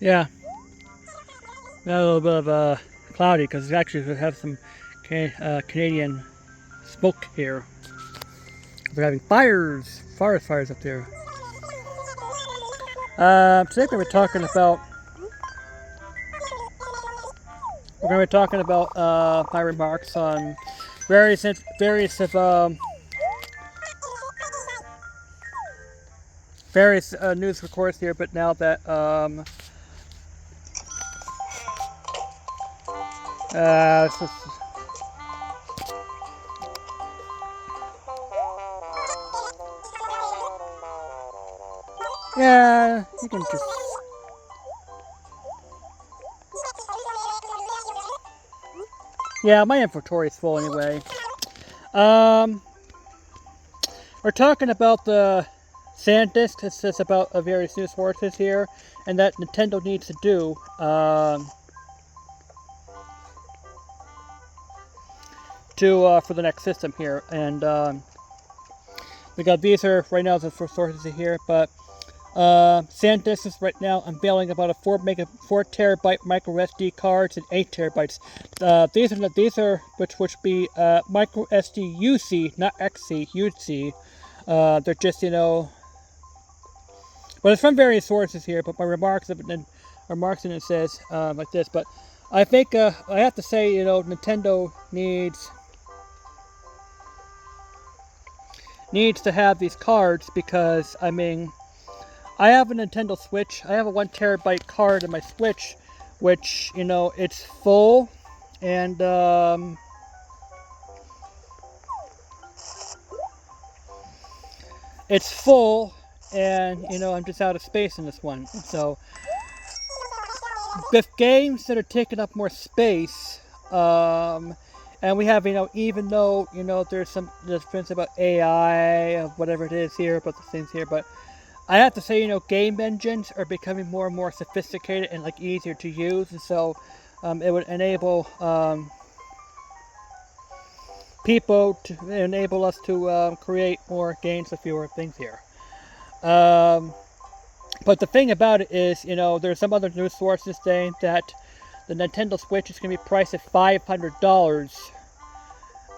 Yeah, got a little bit of cloudy because we actually have some Canadian smoke here. We're having fires up there. Today we're going to be talking about my remarks on various news reports here. But now that yeah, you can just. Yeah, my inventory is full anyway. We're talking about the Sandisk. This is about various news sources here, and that Nintendo needs to do. For the next system here, and we got these are right now the sources here, but SanDisk is right now unveiling about a 4 terabyte MicroSD cards and 8 terabytes. These are which be MicroSD UC, not XC, UC. They're just well, it's from various sources here, but my remarks in it says like this. But I think I have to say, Nintendo needs to have these cards because I mean, I have a Nintendo Switch. I have a 1 terabyte card in my Switch, which it's full, and I'm just out of space in this one. So with games that are taking up more space, and we have, even though, there's some difference about AI, whatever it is here, about the things here, but I have to say, game engines are becoming more and more sophisticated and, easier to use, and so it would enable enable us to create more games with fewer things here. But the thing about it is, there's some other news sources saying that the Nintendo Switch is going to be priced at $500,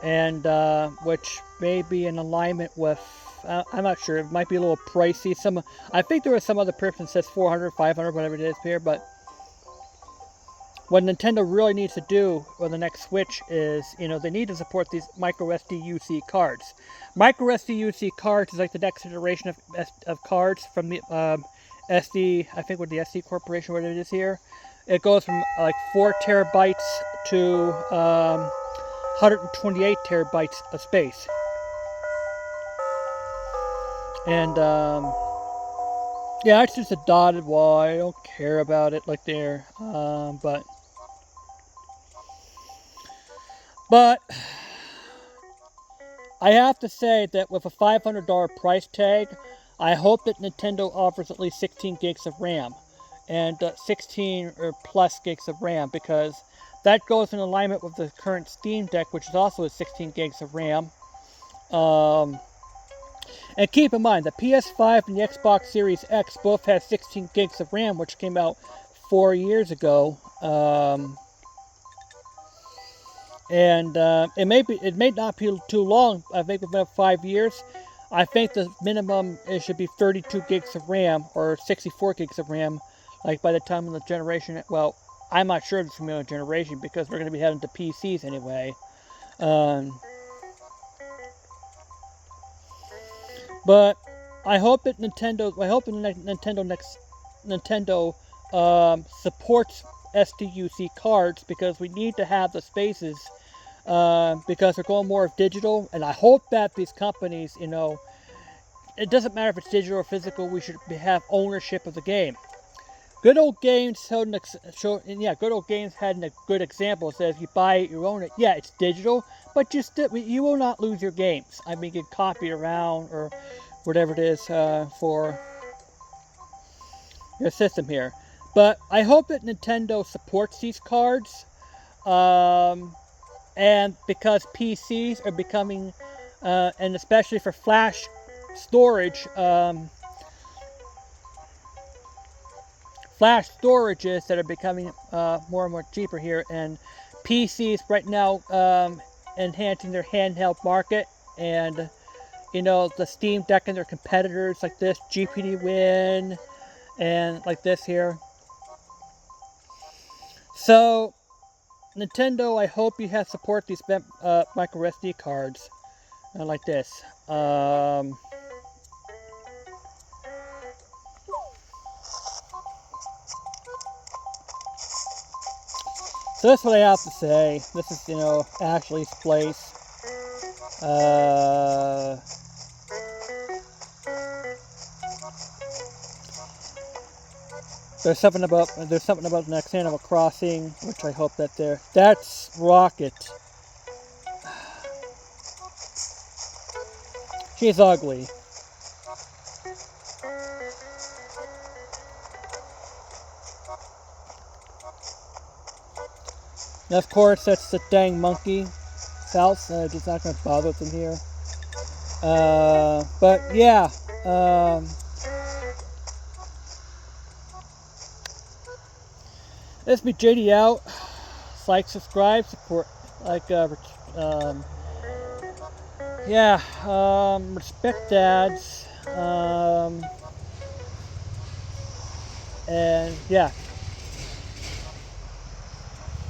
and which may be in alignment with, I'm not sure, it might be a little pricey. I think there was some other person that says 400, 500, whatever it is here, but what Nintendo really needs to do with the next Switch is, they need to support these MicroSD UC cards. MicroSD UC cards is like the next generation of cards from the SD, I think with the SD Corporation, what it is here. It goes from 4 terabytes to 128 terabytes of space. And yeah, it's just a dotted Y. I don't care about it there. But I have to say that with a $500 price tag, I hope that Nintendo offers at least 16 gigs of RAM and 16 or plus gigs of RAM, because that goes in alignment with the current Steam Deck, which is also at 16 gigs of RAM. And keep in mind, the PS5 and the Xbox Series X both have 16 gigs of RAM, which came out 4 years ago. And it may not be too long. I think within 5 years. I think the minimum it should be 32 gigs of RAM or 64 gigs of RAM, by the time of the generation. Well, I'm not sure if it's going to be a generation because we're going to be heading to PCs anyway. But I hope that Nintendo supports SDUC cards, because we need to have the spaces, because they're going more digital, and I hope that these companies, it doesn't matter if it's digital or physical, we should have ownership of the game. Good Old Games Good Old Games had a good example. It says you buy it, you own it. Yeah, it's digital, but you will not lose your games. I mean, you can copy it around or whatever it is for your system here. But I hope that Nintendo supports these cards, and because PCs are becoming, and especially for flash storage, flash storages that are becoming more and more cheaper here, and PCs right now enhancing their handheld market, and you know, the Steam Deck and their competitors like this, GPD Win, and like this here. So, Nintendo, I hope you have support these microSD cards like this. So that's what I have to say. This is, you know, Ashley's place. There's something about the next Animal Crossing, which I hope that that's Rocket. She's ugly. And of course, that's the dang monkey. South, just not gonna bother with him here. But yeah. Let's be JD out. Like, subscribe, support, like, yeah, respect dads, and yeah.